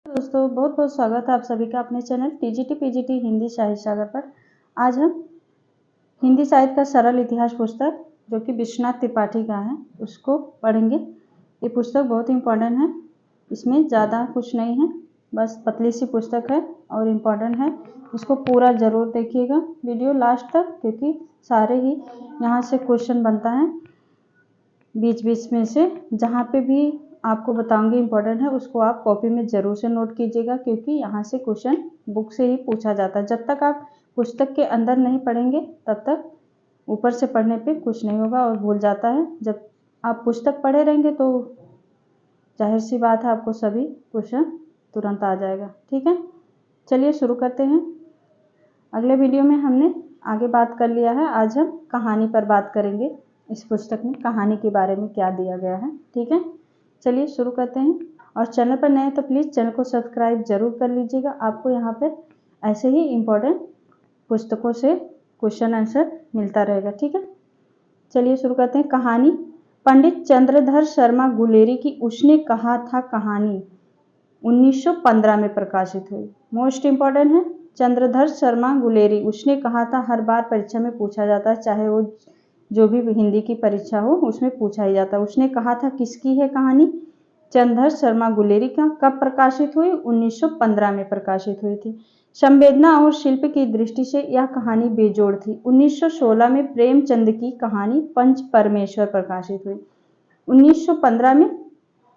दोस्तों बहुत बहुत स्वागत है आप सभी का अपने चैनल टीजीटी पीजीटी हिंदी साहित्य सागर पर। आज हम हिंदी साहित्य का सरल इतिहास पुस्तक जो कि विश्वनाथ त्रिपाठी का है उसको पढ़ेंगे। ये पुस्तक बहुत इम्पोर्टेंट है, इसमें ज़्यादा कुछ नहीं है, बस पतली सी पुस्तक है और इम्पोर्टेंट है। इसको पूरा ज़रूर देखिएगा वीडियो लास्ट तक, क्योंकि सारे ही यहाँ से क्वेश्चन बनता है बीच बीच में से। जहाँ पे भी आपको बताऊंगी इम्पोर्टेंट है उसको आप कॉपी में ज़रूर से नोट कीजिएगा, क्योंकि यहाँ से क्वेश्चन बुक से ही पूछा जाता है। जब तक आप पुस्तक के अंदर नहीं पढ़ेंगे तब तक ऊपर से पढ़ने पे कुछ नहीं होगा और भूल जाता है। जब आप पुस्तक पढ़े रहेंगे तो जाहिर सी बात है आपको सभी क्वेश्चन तुरंत आ जाएगा। ठीक है, चलिए शुरू करते हैं। अगले वीडियो में हमने आगे बात कर लिया है, आज हम कहानी पर बात करेंगे। इस पुस्तक में कहानी के बारे में क्या दिया गया है। ठीक है, चलिए शुरू करते हैं। और चैनल पर नए तो प्लीज़ चैनल को सब्सक्राइब जरूर कर लीजिएगा, आपको यहाँ पर ऐसे ही इम्पोर्टेंट पुस्तकों से क्वेश्चन आंसर मिलता रहेगा। ठीक है, चलिए शुरू करते हैं। कहानी पंडित चंद्रधर शर्मा गुलेरी की उसने कहा था कहानी 1915 में प्रकाशित हुई। मोस्ट इम्पॉर्टेंट है, चंद्रधर शर्मा गुलेरी उसने कहा था। हर बार परीक्षा में पूछा जाता है, चाहे वो जो भी हिंदी की परीक्षा हो उसमें पूछा ही जाता है। उसने कहा था किसकी है कहानी? चंद्रधर शर्मा गुलेरी का। कब प्रकाशित हुई? 1915 में प्रकाशित हुई थी। संवेदना और शिल्प की दृष्टि से यह कहानी बेजोड़ थी। 1916 में प्रेमचंद की कहानी पंच परमेश्वर प्रकाशित हुई। 1915 में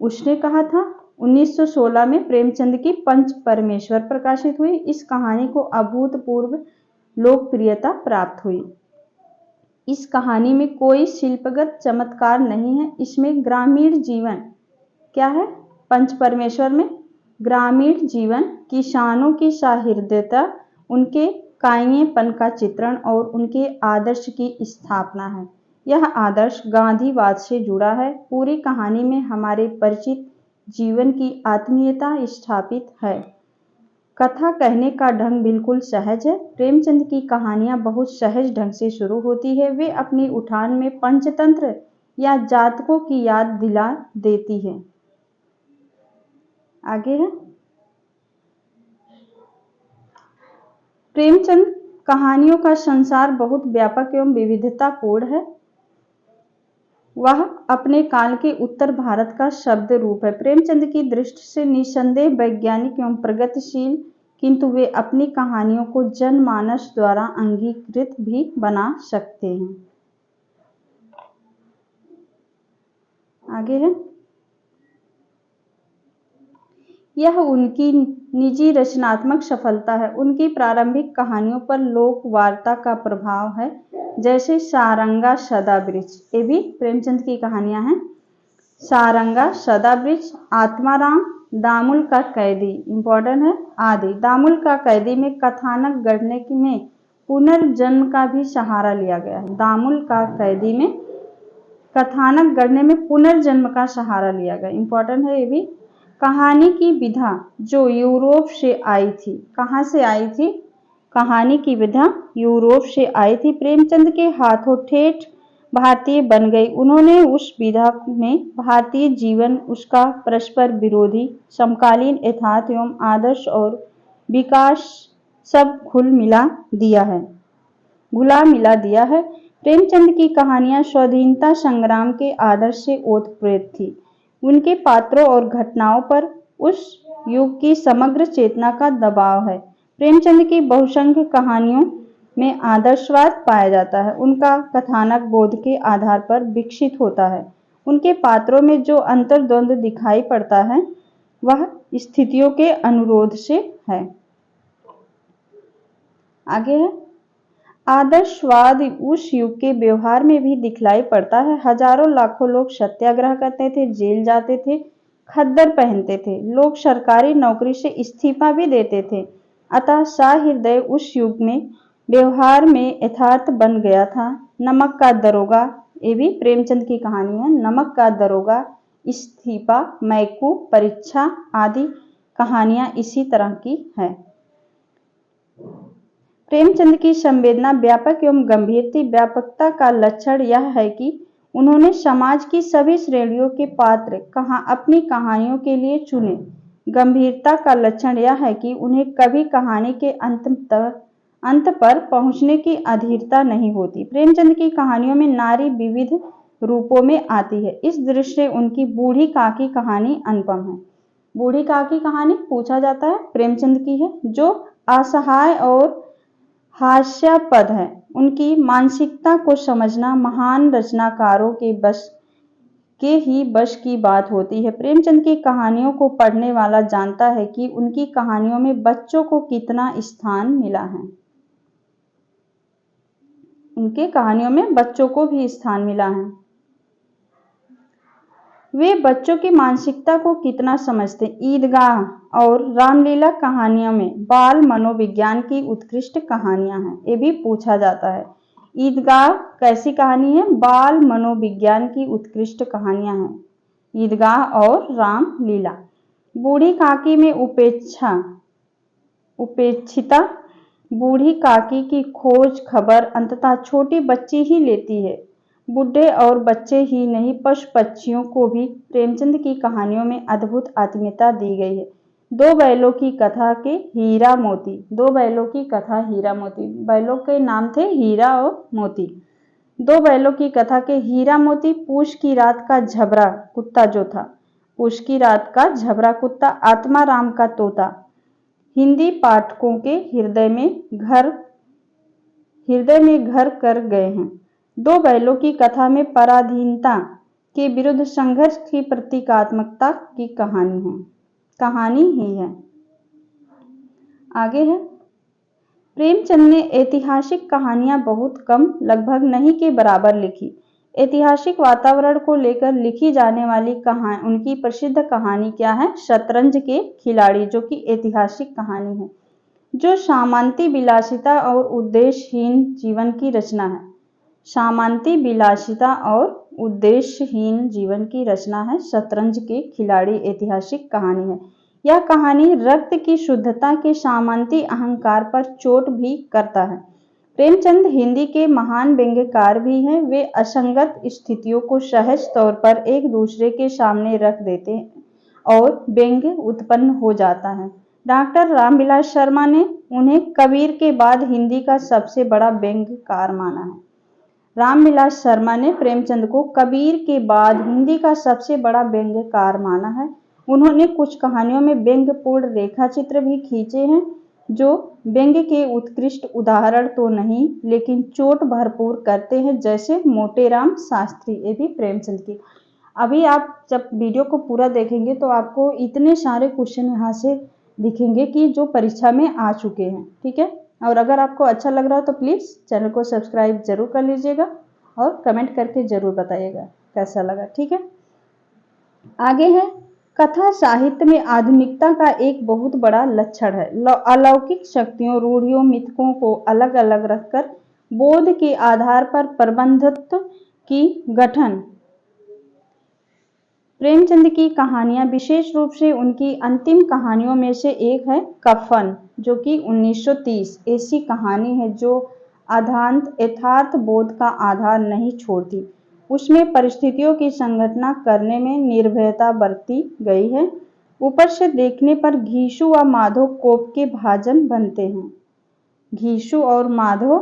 उसने कहा था, 1916 में प्रेमचंद की पंच परमेश्वर प्रकाशित हुई। इस कहानी को अभूतपूर्व लोकप्रियता प्राप्त हुई। इस कहानी में कोई शिल्पगत चमत्कार नहीं है, इसमें ग्रामीण जीवन क्या है? पंच परमेश्वर में ग्रामीण जीवन, किसानों की सहृदयता, उनके कायेपन का चित्रण और उनके आदर्श की स्थापना है। यह आदर्श गांधीवाद से जुड़ा है। पूरी कहानी में हमारे परिचित जीवन की आत्मीयता स्थापित है। कथा कहने का ढंग बिल्कुल सहज है। प्रेमचंद की कहानियां बहुत सहज ढंग से शुरू होती है। वे अपनी उठान में पंचतंत्र या जातकों की याद दिला देती है। आगे है, प्रेमचंद कहानियों का संसार बहुत व्यापक एवं विविधतापूर्ण है। वह अपने काल के उत्तर भारत का शब्द रूप है। प्रेमचंद की दृष्टि से निसंदेह वैज्ञानिक एवं प्रगतिशील, किंतु वे अपनी कहानियों को जनमानस द्वारा अंगीकृत भी बना सकते हैं। आगे है, यह उनकी निजी रचनात्मक सफलता है। उनकी प्रारंभिक कहानियों पर लोक वार्ता का प्रभाव है, जैसे सारंगा सदावृक्ष। ये भी प्रेमचंद की कहानियां हैं। सारंगा सदावृक्ष, आत्माराम, दामुल का कैदी, इंपॉर्टेंट है। आदि। दामुल का कैदी में कथानक गढ़ने में पुनर्जन्म का भी सहारा लिया गया है। दामुल का कैदी में कथानक गढ़ने में पुनर्जन्म का सहारा लिया गया, इंपॉर्टेंट है ये भी। कहानी की विधा जो यूरोप से आई थी। कहाँ से आई थी? कहानी की विधा यूरोप से आई थी। प्रेमचंद के हाथों ठेठ भारतीय बन गई। उन्होंने उस विधा में भारतीय जीवन, उसका परस्पर विरोधी समकालीन यथार्थ एवं आदर्श और विकास सब घुला मिला दिया है। प्रेमचंद की कहानियां स्वाधीनता संग्राम के आदर्श से ओतप्रोत थी। उनके पात्रों और घटनाओं पर उस युग की समग्र चेतना का दबाव है। प्रेमचंद की बहुसंख्य कहानियों में आदर्शवाद पाया जाता है। उनका कथानक बोध के आधार पर विकसित होता है। उनके पात्रों में जो अंतर्द्वंद दिखाई पड़ता है वह स्थितियों के अनुरोध से है। आगे है, आदर्शवाद उस युग के व्यवहार में भी दिखलाई पड़ता है। हजारों लाखों लोग सत्याग्रह करते थे, जेल जाते थे, खद्दर पहनते थे, लोग सरकारी नौकरी से इस्तीफा भी देते थे। अतः सहृदय उस युग में व्यवहार में यथार्थ बन गया था। नमक का दरोगा, ये भी प्रेमचंद की कहानी है। नमक का दरोगा, इस्तीफा, मैकू, परीक्षा आदि कहानियां इसी तरह की है। प्रेमचंद की संवेदना व्यापक एवं गंभीर थी। व्यापकता का लक्षण यह है कि उन्होंने समाज की सभी श्रेणियों के पात्र अपनी कहानियों के लिए चुने। गंभीरता का लक्षण यह है कि उन्हें कभी कहानी के अंत पर पहुंचने की अधीरता नहीं होती। प्रेमचंद की कहानियों में नारी विविध रूपों में आती है। इस दृष्टि से उनकी बूढ़ी काकी कहानी अनुपम है। बूढ़ी काकी कहानी पूछा जाता है प्रेमचंद की है, जो असहाय और हास्यास्पद है। उनकी मानसिकता को समझना महान रचनाकारों के ही बस की बात होती है। प्रेमचंद की कहानियों को पढ़ने वाला जानता है कि उनकी कहानियों में बच्चों को कितना स्थान मिला है। उनके कहानियों में बच्चों को भी स्थान मिला है। वे बच्चों की मानसिकता को कितना समझते। ईदगाह और रामलीला कहानियों में बाल मनोविज्ञान की उत्कृष्ट कहानियां हैं। ये भी पूछा जाता है। ईदगाह कैसी कहानी है? बाल मनोविज्ञान की उत्कृष्ट कहानियां हैं ईदगाह और रामलीला। बूढ़ी काकी में उपेक्षिता बूढ़ी काकी की खोज खबर अंततः छोटी बच्ची ही लेती है। बुढ़े और बच्चे ही नहीं, पशु पक्षियों को भी प्रेमचंद की कहानियों में अद्भुत आत्मीयता दी गई है। दो बैलों की कथा के हीरा मोती। दो बैलों की कथा हीरा मोती। बैलों के नाम थे हीरा और मोती। दो बैलों की कथा के हीरा मोती। पूष की रात का झबरा कुत्ता जो था, पूष की रात का झबरा कुत्ता, आत्मा राम का तोता हिंदी पाठकों के हृदय में घर कर गए हैं। दो बैलों की कथा में पराधीनता के विरुद्ध संघर्ष की प्रतीकात्मकता की कहानी ही है। आगे है, प्रेमचंद ने ऐतिहासिक कहानियां बहुत कम, लगभग नहीं के बराबर लिखी। ऐतिहासिक वातावरण को लेकर लिखी जाने वाली उनकी प्रसिद्ध कहानी क्या है? शतरंज के खिलाड़ी, जो कि ऐतिहासिक कहानी है, जो सामंती विलासिता और उद्देश्यहीन जीवन की रचना है। सामंती विलासिता और उद्देश्यहीन जीवन की रचना है शतरंज के खिलाड़ी ऐतिहासिक कहानी है। यह कहानी रक्त की शुद्धता के सामंती अहंकार पर चोट भी करता है। प्रेमचंद हिंदी के महान व्यंग्यकार भी हैं। वे असंगत स्थितियों को सहज तौर पर एक दूसरे के सामने रख देते हैं और व्यंग्य उत्पन्न हो जाता है। डॉक्टर रामविलास शर्मा ने उन्हें कबीर के बाद हिंदी का सबसे बड़ा व्यंग्यकार माना है। रामविलास शर्मा ने प्रेमचंद को कबीर के बाद हिंदी का सबसे बड़ा व्यंग्यकार माना है। उन्होंने कुछ कहानियों में व्यंग्यपूर्ण रेखाचित्र भी खींचे हैं, जो व्यंग्य के उत्कृष्ट उदाहरण तो नहीं, लेकिन चोट भरपूर करते हैं, जैसे मोटेराम शास्त्री। ये भी प्रेमचंद की। अभी आप जब वीडियो को पूरा देखेंगे तो आपको इतने सारे क्वेश्चन यहाँ से दिखेंगे कि जो परीक्षा में आ चुके हैं। ठीक है, और अगर आपको अच्छा लग रहा है तो प्लीज़ चैनल को सब्सक्राइब जरूर कर लीजिएगा और कमेंट करके जरूर बताइएगा कैसा लगा। ठीक है, आगे है, कथा साहित्य में आधुनिकता का एक बहुत बड़ा लक्षण है। अलौकिक शक्तियों, रूढ़ियों, मिथकों को अलग अलग रखकर बोध के आधार पर प्रबंधित की गठन। प्रेमचंद की कहानियां, विशेष रूप से उनकी अंतिम कहानियों में से एक है कफन, जो कि 1930 ऐसी कहानी है जो यथार्थ बोध का आधार नहीं छोड़ती। उसमें परिस्थितियों की संघटना करने में निर्भयता बरती गई है। ऊपर से देखने पर घीशु व माधव कोप के भाजन बनते हैं। घीशु और माधव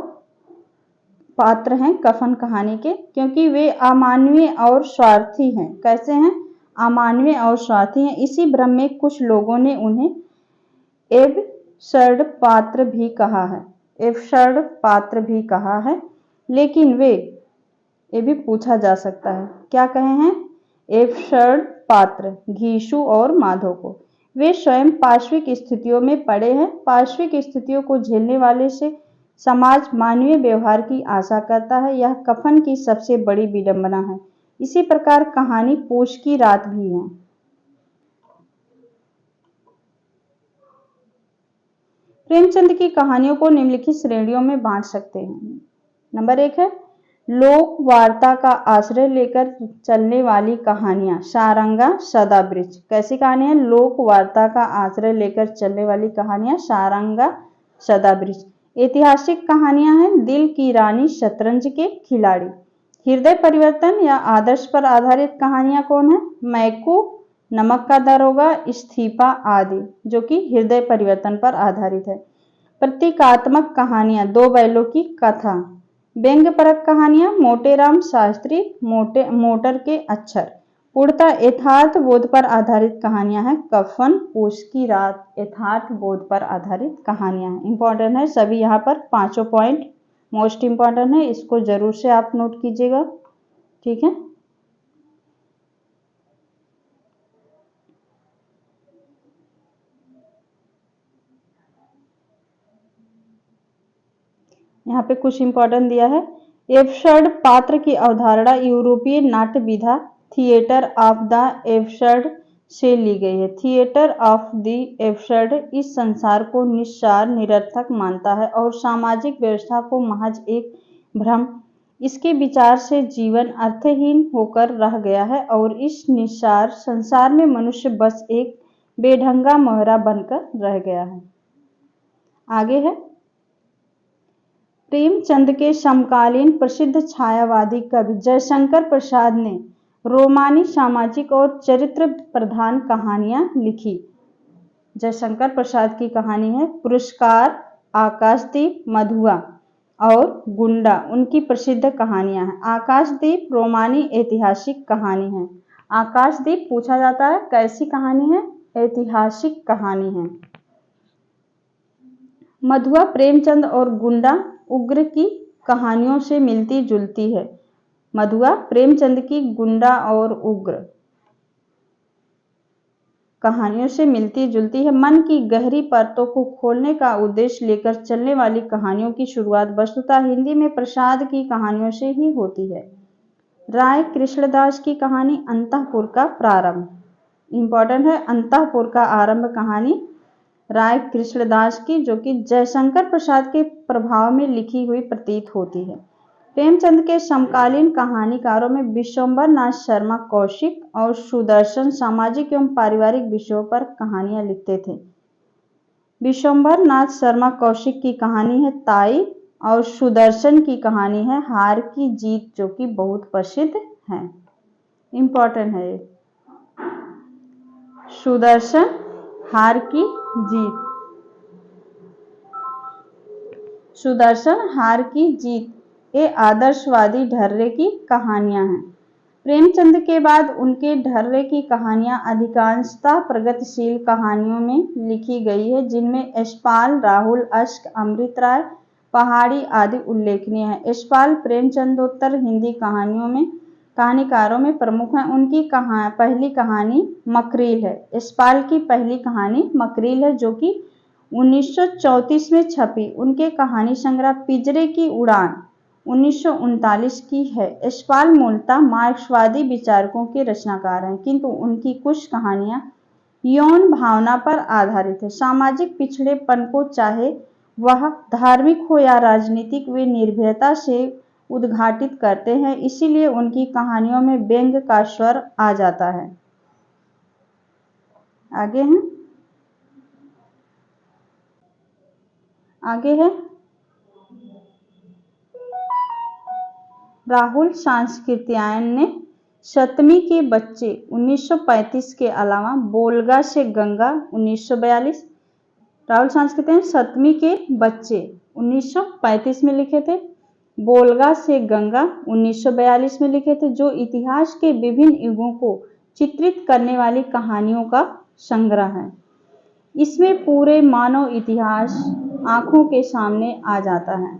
पात्र हैं कफन कहानी के, क्योंकि वे अमानवीय और स्वार्थी हैं। कैसे हैं? अमानवीय और स्वार्थी हैं। इसी भ्रम में कुछ लोगों ने उन्हें एब्सर्ड पात्र भी कहा है, लेकिन वे, ये भी पूछा जा सकता है, क्या कहे हैं? एब्सर्ड पात्र घीशु और माधव को। वे स्वयं पार्श्विक स्थितियों में पड़े हैं। पार्श्विक स्थितियों को झेलने वाले से समाज मानवीय व्यवहार की आशा करता है। यह कफन की सबसे बड़ी विडंबना है। इसी प्रकार कहानी पूष की रात भी है। प्रेमचंद की कहानियों को निम्नलिखित श्रेणियों में बांट सकते हैं। नंबर 1 है लोक वार्ता का आश्रय लेकर चलने वाली कहानियां। सारंगा, सदावृक्ष। कैसी कहानी है? लोक वार्ता का आश्रय लेकर चलने वाली कहानियां, सारंगा, सदावृक्ष। ऐतिहासिक कहानियां हैं दिल की रानी, शतरंज के खिलाड़ी। हृदय परिवर्तन या आदर्श पर आधारित कहानियां कौन है? मैकू, नमक का दरोगा, इस्तीफा आदि, जो कि हृदय परिवर्तन पर आधारित है। प्रतीकात्मक कहानियां, दो बैलों की कथा। व्यंग्यपरक कहानियां, मोटेराम शास्त्री, मोटर के अक्षर। पूर्णतः यथार्थ बोध पर आधारित कहानियां हैं। कफन पूस की रात यथार्थ बोध पर आधारित कहानियां हैं। इंपॉर्टेंट है सभी, यहाँ पर पांचों पॉइंट मोस्ट इंपॉर्टेंट है, इसको जरूर से आप नोट कीजिएगा। ठीक है, यहाँ पे कुछ इंपॉर्टेंट दिया है। एब्सर्ड पात्र की अवधारणा यूरोपीय नाट्य विधा थिएटर ऑफ द एब्सर्ड से ली गई है। थिएटर ऑफ द एब्सर्ड इस संसार को निस्सार, निरर्थक मानता है और सामाजिक व्यवस्था को महज एक भ्रम। इसके विचार से जीवन अर्थहीन होकर रह गया है और इस निस्सार संसार में मनुष्य बस एक बेढंगा मोहरा बनकर रह गया है। आगे है, प्रेमचंद के समकालीन प्रसिद्ध छायावादी कवि जयशंकर प्रसाद ने रोमानी सामाजिक और चरित्र प्रधान कहानियां लिखी। जयशंकर प्रसाद की कहानी है पुरस्कार, आकाशदीप, मधुआ और गुंडा उनकी प्रसिद्ध कहानियां हैं। आकाशदीप रोमानी ऐतिहासिक कहानी है। आकाशदीप पूछा जाता है कैसी कहानी है? ऐतिहासिक कहानी है। मधुआ प्रेमचंद और गुंडा उग्र की कहानियों से मिलती जुलती है। मधुआ प्रेमचंद की, गुंडा और उग्र कहानियों से मिलती जुलती है। मन की गहरी परतों को खोलने का उद्देश्य लेकर चलने वाली कहानियों की शुरुआत वस्तुतः हिंदी में प्रसाद की कहानियों से ही होती है। राय कृष्णदास की कहानी अंतःपुर का प्रारंभ, इंपॉर्टेंट है। अंतःपुर का आरंभ कहानी राय कृष्णदास की, जो कि जयशंकर प्रसाद के प्रभाव में लिखी हुई प्रतीत होती है। प्रेमचंद के समकालीन कहानीकारों में विश्वंभर नाथ शर्मा कौशिक और सुदर्शन सामाजिक एवं पारिवारिक विषयों पर कहानियां लिखते थे। विश्वंभर नाथ शर्मा कौशिक की कहानी है ताई और सुदर्शन की कहानी है हार की जीत, जो कि बहुत प्रसिद्ध है, इंपॉर्टेंट है। सुदर्शन, हार की जीत। सुदर्शन, हार की जीत ये आदर्शवादी ढर्रे की कहानियां हैं। प्रेमचंद के बाद उनके ढर्रे की कहानियां अधिकांशतः प्रगतिशील कहानियों में लिखी गई है, जिनमें यशपाल, राहुल, अश्क, अमृत राय, पहाड़ी आदि उल्लेखनीय है। यशपाल प्रेमचंदोत्तर हिंदी कहानीकारों में प्रमुख हैं। उनकी पहली कहानी मकरील है। यशपाल की पहली कहानी मकरील है, जो कि 1934 में छपी। उनके कहानी संग्रह पिंजरे की उड़ान 1939 की है। यशपाल मूलतः मार्क्सवादी विचारकों के रचनाकार हैं, किंतु उनकी कुछ कहानियां यौन भावना पर आधारित है। सामाजिक पिछड़ेपन को, चाहे वह धार्मिक हो या राजनीतिक, वे निर्भयता से उद्घाटित करते हैं, इसीलिए उनकी कहानियों में व्यंग्य का स्वर आ जाता है। आगे है राहुल सांस्कृत्यायन ने सतमी के बच्चे 1935 के अलावा बोलगा से गंगा 1942। राहुल सांस्कृत्यायन सतमी के बच्चे 1935 में लिखे थे। बोलगा से गंगा 1942 में लिखे थे, जो इतिहास के विभिन्न युगों को चित्रित करने वाली कहानियों का संग्रह है। इसमें पूरे मानव इतिहास आंखों के सामने आ जाता है।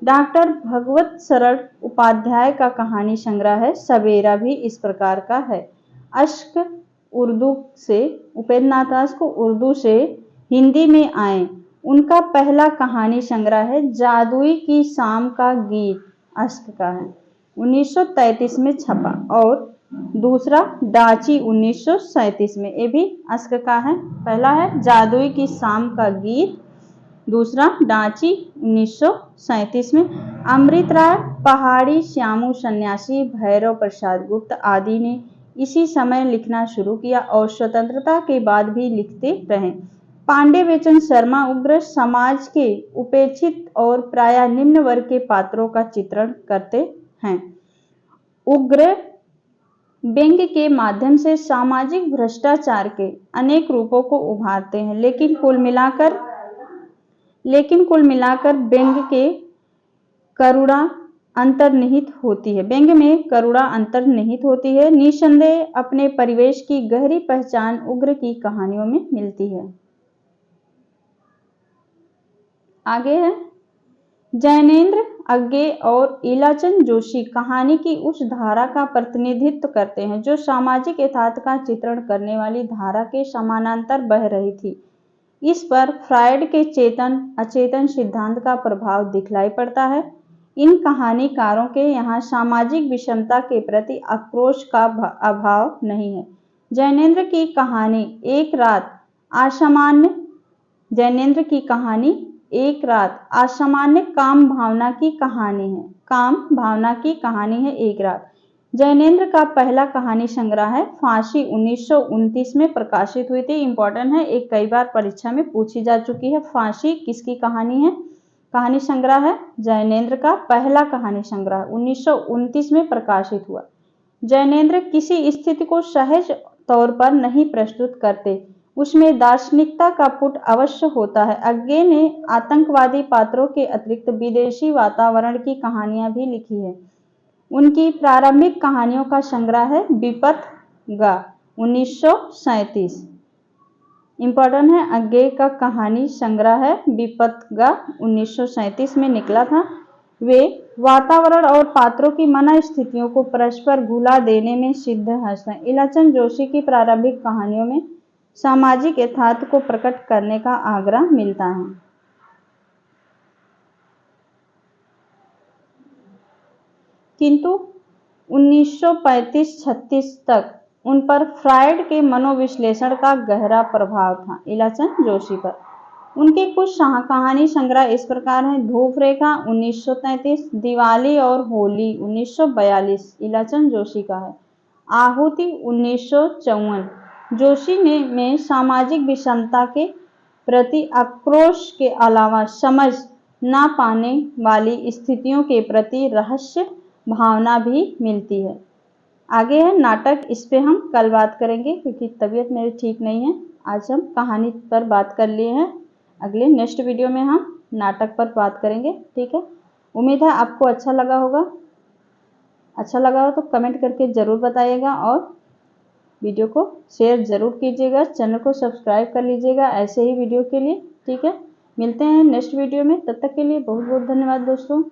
डॉक्टर भगवत शरण उपाध्याय का कहानी संग्रह है सवेरा भी इस प्रकार का है। अश्क उर्दू से, उपेंद्र नाथ दास को उर्दू से हिंदी में आए, उनका पहला कहानी संग्रह है जादुई की शाम का गीत, अश्क का है, 1933 में छपा। और दूसरा डाची 1937 में, ये भी अश्क का है। पहला है जादुई की शाम का गीत, दूसरा डाची 1937 में। अमृत राय, पहाड़ी, श्यामू सन्यासी, भैरव प्रसाद गुप्त आदि ने इसी समय लिखना शुरू किया और स्वतंत्रता के बाद भी लिखते रहे। पांडे बेचन शर्मा उग्र समाज के उपेक्षित और प्रायः निम्न वर्ग के पात्रों का चित्रण करते हैं। उग्र व्यंग के माध्यम से सामाजिक भ्रष्टाचार के अनेक रूपों को उभारते हैं, लेकिन कुल मिलाकर व्यंग के करुणा अंतर्निहित होती है। व्यंग में करुणा अंतर्निहित होती है। निसंदेह अपने परिवेश की गहरी पहचान उग्र की कहानियों में मिलती है। आगे है जैनेंद्र अग्गे और इलाचंद जोशी कहानी की उस धारा का प्रतिनिधित्व करते हैं जो सामाजिक यथार्थ का चित्रण करने वाली धारा के समानांतर बह रही थी। इस पर फ्रायड के चेतन अचेतन सिद्धांत का प्रभाव दिखलाई पड़ता है। इन कहानीकारों के यहाँ सामाजिक विषमता के प्रति आक्रोश का अभाव नहीं है। जैनेंद्र की कहानी एक रात असामान्य काम भावना की कहानी है। एक रात जैनेंद्र का पहला कहानी संग्रह है। फांसी 1929 में प्रकाशित हुई थी। इंपॉर्टेंट है, एक कई बार परीक्षा में पूछी जा चुकी है। फांसी किसकी कहानी है? कहानी संग्रह है जैनेंद्र का पहला कहानी संग्रह 1929 में प्रकाशित हुआ। जैनेंद्र किसी स्थिति को सहज तौर पर नहीं प्रस्तुत करते, उसमें दार्शनिकता का पुट अवश्य होता है। अग्गे ने आतंकवादी पात्रों के अतिरिक्त विदेशी वातावरण की कहानियां भी लिखी है। उनकी प्रारंभिक कहानियों का संग्रह है विपथगा 1937। इंपॉर्टेंट है, अग्गे का कहानी संग्रह है विपथगा 1937 में निकला था। वे वातावरण और पात्रों की मनस्थितियों को परस्पर घुला देने में सिद्ध हैं। इलाचंद जोशी की प्रारंभिक कहानियों में सामाजिक यथार्थ को प्रकट करने का आग्रह मिलता है। किंतु 1935-36 तक उन पर फ्रायड के मनोविश्लेषण का गहरा प्रभाव था। इलाचंद जोशी पर उनके कुछ कहानी संग्रह इस प्रकार हैं। धूप रेखा 1933, दिवाली और होली 1942 इलाचंद जोशी का है। आहुति 1954 जोशी में सामाजिक विषमता के प्रति आक्रोश के अलावा समझ ना पाने वाली स्थितियों के प्रति रहस्य भावना भी मिलती है। आगे है नाटक, इस पे हम कल बात करेंगे क्योंकि तबीयत मेरी ठीक नहीं है। आज हम कहानी पर बात कर लिए हैं, अगले नेक्स्ट वीडियो में हम नाटक पर बात करेंगे। ठीक है, उम्मीद है आपको अच्छा लगा होगा। अच्छा लगा हो तो कमेंट करके ज़रूर बताइएगा और वीडियो को शेयर ज़रूर कीजिएगा। चैनल को सब्सक्राइब कर लीजिएगा ऐसे ही वीडियो के लिए। ठीक है, मिलते हैं नेक्स्ट वीडियो में, तब तक के लिए बहुत बहुत धन्यवाद दोस्तों।